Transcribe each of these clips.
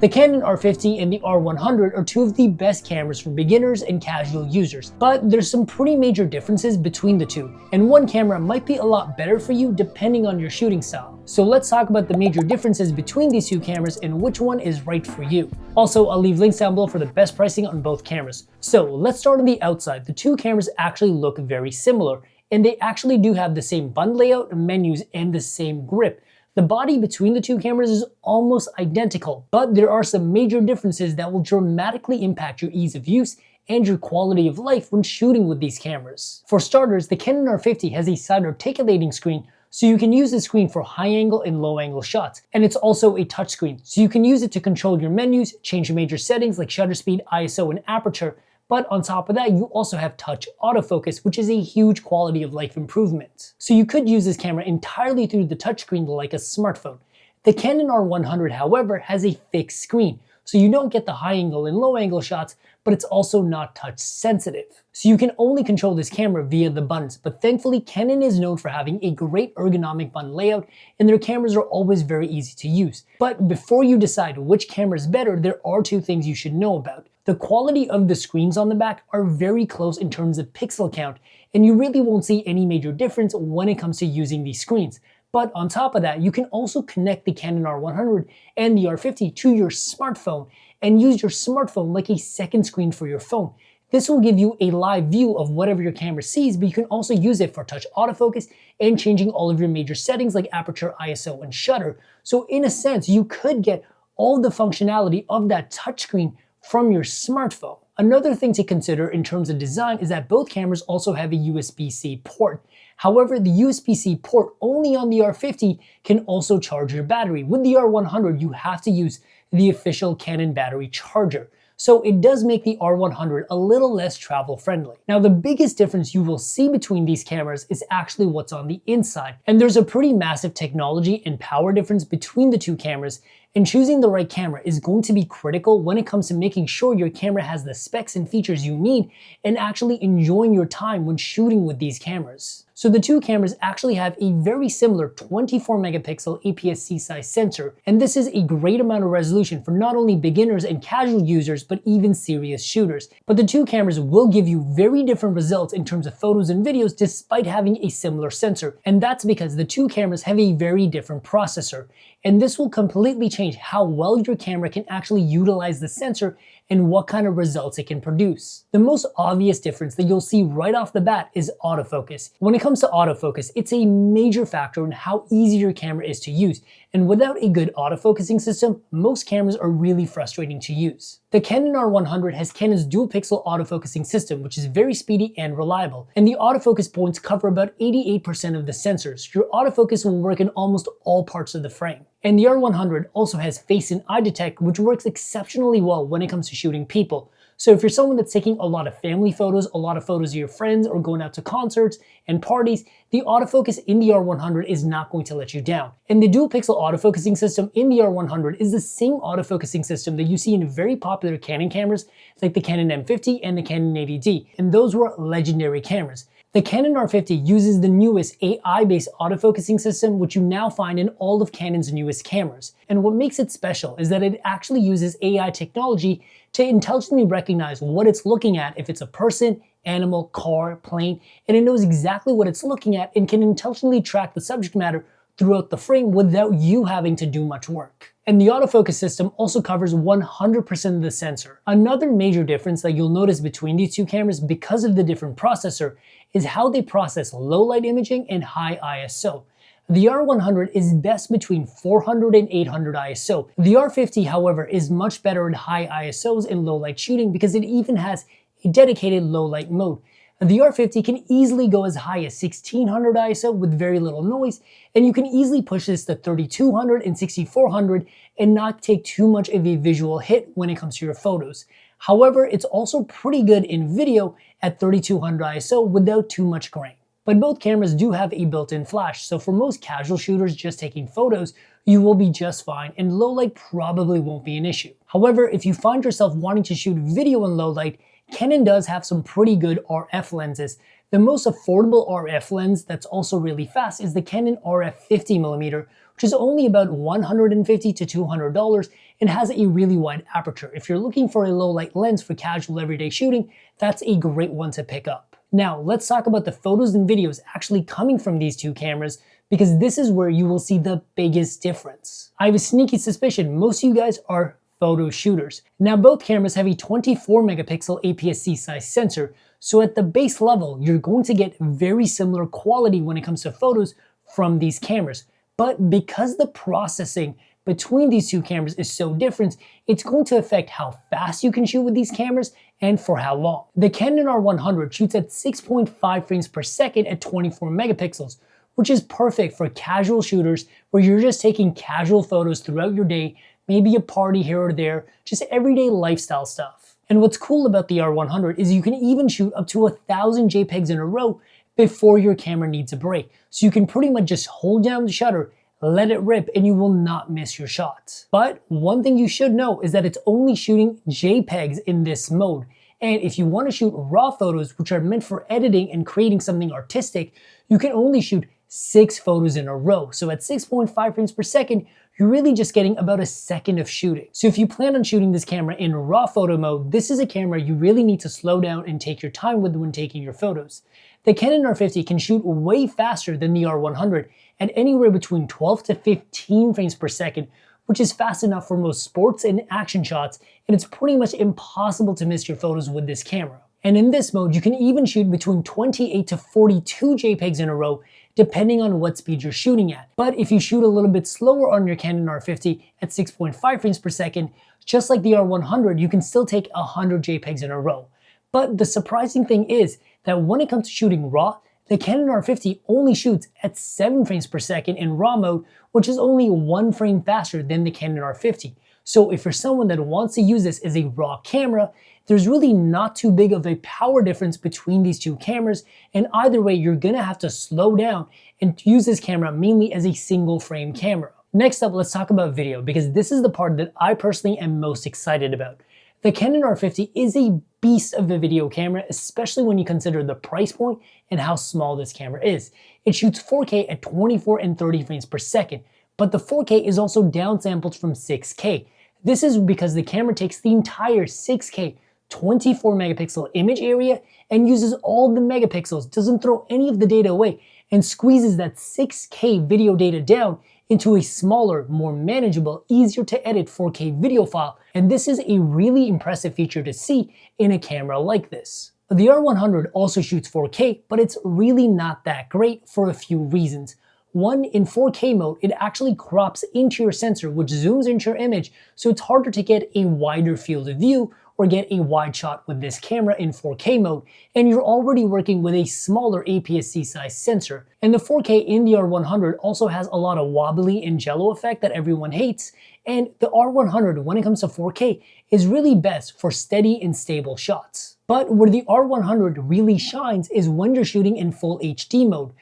The Canon R50 and the R100 are two of the best cameras for beginners and casual users, but there's some pretty major differences between the two, and one camera might be a lot better for you depending on your shooting style. So let's talk about the major differences between these two cameras and which one is right for you. Also, I'll leave links down below for the best pricing on both cameras. So let's start on the outside. The two cameras actually look very similar, and they actually do have the same button layout, menus, and the same grip. The body between the two cameras is almost identical, but there are some major differences that will dramatically impact your ease of use and your quality of life when shooting with these cameras. For starters, the Canon R50 has a side articulating screen, so you can use the screen for high angle and low angle shots. And it's also a touchscreen, so you can use it to control your menus, change major settings like shutter speed, ISO, and aperture. But on top of that, you also have touch autofocus, which is a huge quality of life improvement. So you could use this camera entirely through the touchscreen like a smartphone. The Canon R100, however, has a fixed screen, so you don't get the high angle and low angle shots, but it's also not touch sensitive. So you can only control this camera via the buttons, but thankfully Canon is known for having a great ergonomic button layout, and their cameras are always very easy to use. But before you decide which camera is better, there are two things you should know about. The quality of the screens on the back are very close in terms of pixel count, and you really won't see any major difference when it comes to using these screens. But on top of that, you can also connect the Canon R100 and the R50 to your smartphone and use your smartphone like a second screen for your phone. This will give you a live view of whatever your camera sees, but you can also use it for touch autofocus and changing all of your major settings like aperture, ISO, and shutter. So in a sense, you could get all the functionality of that touchscreen from your smartphone. Another thing to consider in terms of design is that both cameras also have a USB-C port. However, the USB-C port only on the R50 can also charge your battery. With the R100, you have to use the official Canon battery charger. So it does make the R100 a little less travel friendly. Now, the biggest difference you will see between these cameras is actually what's on the inside. And there's a pretty massive technology and power difference between the two cameras, and choosing the right camera is going to be critical when it comes to making sure your camera has the specs and features you need and actually enjoying your time when shooting with these cameras. So the two cameras actually have a very similar 24 megapixel APS-C size sensor, and this is a great amount of resolution for not only beginners and casual users, but even serious shooters. But the two cameras will give you very different results in terms of photos and videos despite having a similar sensor, and that's because the two cameras have a very different processor, and this will completely change how well your camera can actually utilize the sensor and what kind of results it can produce. The most obvious difference that you'll see right off the bat is autofocus. When it comes to autofocus, it's a major factor in how easy your camera is to use, and without a good autofocusing system, most cameras are really frustrating to use. The Canon R100 has Canon's dual pixel autofocusing system, which is very speedy and reliable, and the autofocus points cover about 88% of the sensors. Your autofocus will work in almost all parts of the frame. And the R100 also has face and eye detect, which works exceptionally well when it comes to shooting people. So if you're someone that's taking a lot of family photos, a lot of photos of your friends, or going out to concerts and parties, the autofocus in the R100 is not going to let you down. And the dual pixel autofocusing system in the R100 is the same autofocusing system that you see in very popular Canon cameras like the Canon M50 and the Canon 80D, and those were legendary cameras. The Canon R50 uses the newest AI-based autofocusing system, which you now find in all of Canon's newest cameras. And what makes it special is that it actually uses AI technology to intelligently recognize what it's looking at, if it's a person, animal, car, plane, and it knows exactly what it's looking at and can intelligently track the subject matter throughout the frame without you having to do much work. And the autofocus system also covers 100% of the sensor. Another major difference that you'll notice between these two cameras because of the different processor is how they process low light imaging and high ISO. The R100 is best between 400 and 800 ISO. The R50, however, is much better at high ISOs and low light shooting because it even has a dedicated low light mode. The R50 can easily go as high as 1600 ISO with very little noise, and you can easily push this to 3200 and 6400 and not take too much of a visual hit when it comes to your photos. However, it's also pretty good in video at 3200 ISO without too much grain. But both cameras do have a built-in flash, so for most casual shooters just taking photos, you will be just fine, and low light probably won't be an issue. However, if you find yourself wanting to shoot video in low light, Canon does have some pretty good RF lenses. The most affordable RF lens that's also really fast is the Canon RF50mm, which is only about $150 to $200, and has a really wide aperture. If you're looking for a low light lens for casual everyday shooting, that's a great one to pick up. Now, let's talk about the photos and videos actually coming from these two cameras, because this is where you will see the biggest difference. I have a sneaky suspicion most of you guys are photo shooters. Now, both cameras have a 24 megapixel APS-C size sensor, so at the base level, you're going to get very similar quality when it comes to photos from these cameras. But because the processing between these two cameras is so different, it's going to affect how fast you can shoot with these cameras and for how long. The Canon R100 shoots at 6.5 frames per second at 24 megapixels, which is perfect for casual shooters where you're just taking casual photos throughout your day, maybe a party here or there, just everyday lifestyle stuff. And what's cool about the R100 is you can even shoot up to 1,000 JPEGs in a row before your camera needs a break. So you can pretty much just hold down the shutter, let it rip, and you will not miss your shots. But one thing you should know is that it's only shooting JPEGs in this mode. And if you want to shoot raw photos, which are meant for editing and creating something artistic, you can only shoot 6 photos in a row. So at 6.5 frames per second, you're really just getting about a second of shooting. So if you plan on shooting this camera in raw photo mode, this is a camera you really need to slow down and take your time with when taking your photos. The Canon R50 can shoot way faster than the R100 at anywhere between 12 to 15 frames per second, which is fast enough for most sports and action shots, and it's pretty much impossible to miss your photos with this camera. And in this mode, you can even shoot between 28 to 42 JPEGs in a row, depending on what speed you're shooting at. But if you shoot a little bit slower on your Canon R50 at 6.5 frames per second, just like the R100, you can still take 100 JPEGs in a row. But the surprising thing is that when it comes to shooting raw, the Canon R50 only shoots at 7 frames per second in raw mode, which is only 1 frame faster than the Canon R50. So if you're someone that wants to use this as a raw camera, there's really not too big of a power difference between these two cameras, and either way, you're gonna have to slow down and use this camera mainly as a single frame camera. Next up, let's talk about video, because this is the part that I personally am most excited about. The Canon R50 is a beast of a video camera, especially when you consider the price point and how small this camera is. It shoots 4K at 24 and 30 frames per second, but the 4K is also downsampled from 6K. This is because the camera takes the entire 6K 24 megapixel image area and uses all the megapixels, doesn't throw any of the data away, and squeezes that 6K video data down into a smaller, more manageable, easier to edit 4K video file. And this is a really impressive feature to see in a camera like this. The R100 also shoots 4K, but it's really not that great for a few reasons. One, in 4K mode, it actually crops into your sensor, which zooms into your image, so it's harder to get a wider field of view or get a wide shot with this camera in 4K mode, and you're already working with a smaller APS-C size sensor. And the 4K in the R100 also has a lot of wobbly and jello effect that everyone hates, and the R100, when it comes to 4K, is really best for steady and stable shots. But where the R100 really shines is when you're shooting in full HD mode.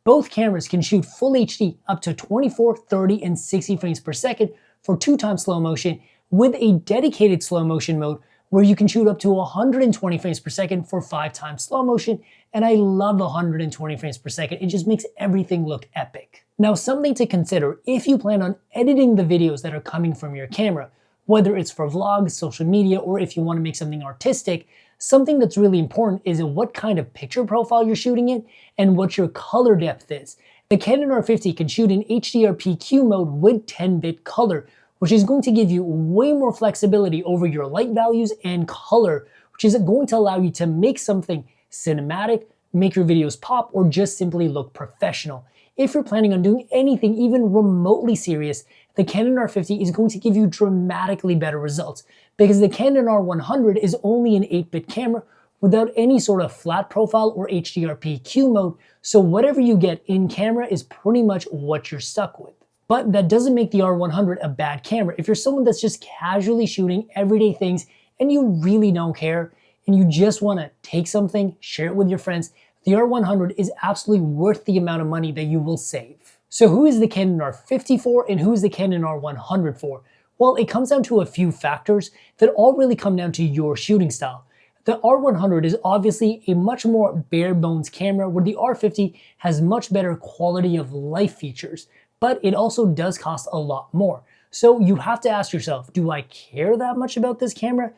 Both cameras can shoot full HD up to 24, 30, and 60 frames per second for 2x slow motion, with a dedicated slow motion mode where you can shoot up to 120 frames per second for 5x slow motion, and I love 120 frames per second. It just makes everything look epic. Now, something to consider if you plan on editing the videos that are coming from your camera, whether it's for vlogs, social media, or if you want to make something artistic, something that's really important is what kind of picture profile you're shooting in and what your color depth is. The Canon R50 can shoot in HDR-PQ mode with 10-bit color, which is going to give you way more flexibility over your light values and color, which is going to allow you to make something cinematic, make your videos pop, or just simply look professional. If you're planning on doing anything even remotely serious, the Canon R50 is going to give you dramatically better results, because the Canon R100 is only an 8-bit camera without any sort of flat profile or HDR-PQ mode, so whatever you get in camera is pretty much what you're stuck with. But that doesn't make the R100 a bad camera. If you're someone that's just casually shooting everyday things and you really don't care and you just want to take something, share it with your friends, the R100 is absolutely worth the amount of money that you will save. So who is the Canon R50 for and who is the Canon R100 for? Well, it comes down to a few factors that all really come down to your shooting style. The R100 is obviously a much more bare bones camera, where the R50 has much better quality of life features, but it also does cost a lot more. So you have to ask yourself, do I care that much about this camera?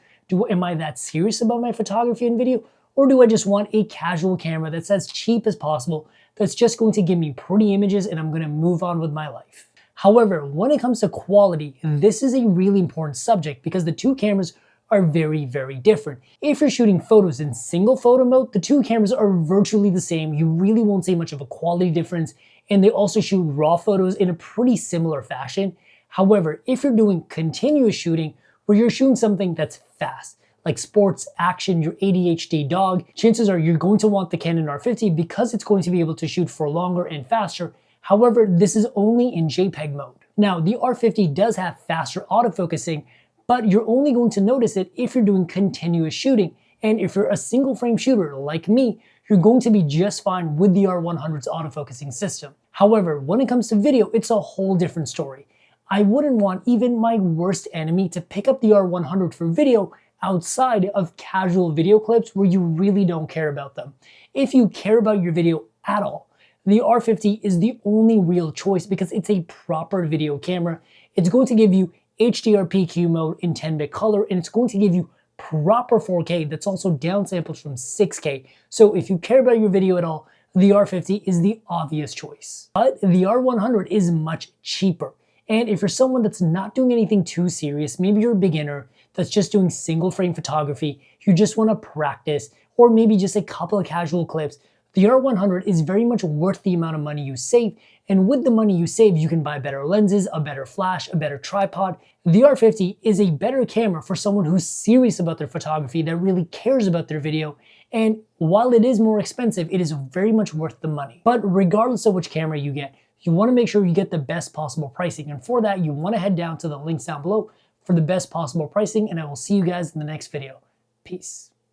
Am I that serious about my photography and video? Or do I just want a casual camera that's as cheap as possible, that's just going to give me pretty images and I'm going to move on with my life? However, when it comes to quality, this is a really important subject because the two cameras are very, very different. If you're shooting photos in single photo mode, the two cameras are virtually the same. You really won't see much of a quality difference, and they also shoot raw photos in a pretty similar fashion. However, if you're doing continuous shooting, where you're shooting something that's fast, like sports, action, your ADHD dog, chances are you're going to want the Canon R50 because it's going to be able to shoot for longer and faster. However, this is only in JPEG mode. Now, the R50 does have faster autofocusing, but you're only going to notice it if you're doing continuous shooting. And if you're a single frame shooter like me, you're going to be just fine with the R100's autofocusing system. However, when it comes to video, it's a whole different story. I wouldn't want even my worst enemy to pick up the R100 for video outside of casual video clips where you really don't care about them. If you care about your video at all, the R50 is the only real choice because it's a proper video camera. It's going to give you HDR PQ mode in 10-bit color, and it's going to give you proper 4K that's also downsampled from 6K. So if you care about your video at all, the R50 is the obvious choice. But the R100 is much cheaper. And if you're someone that's not doing anything too serious, maybe you're a beginner that's just doing single frame photography, you just want to practice, or maybe just a couple of casual clips, the R100 is very much worth the amount of money you save, and with the money you save, you can buy better lenses, a better flash, a better tripod. The R50 is a better camera for someone who's serious about their photography, that really cares about their video, and while it is more expensive, it is very much worth the money. But regardless of which camera you get, you want to make sure you get the best possible pricing, and for that, you want to head down to the links down below for the best possible pricing, and I will see you guys in the next video. Peace.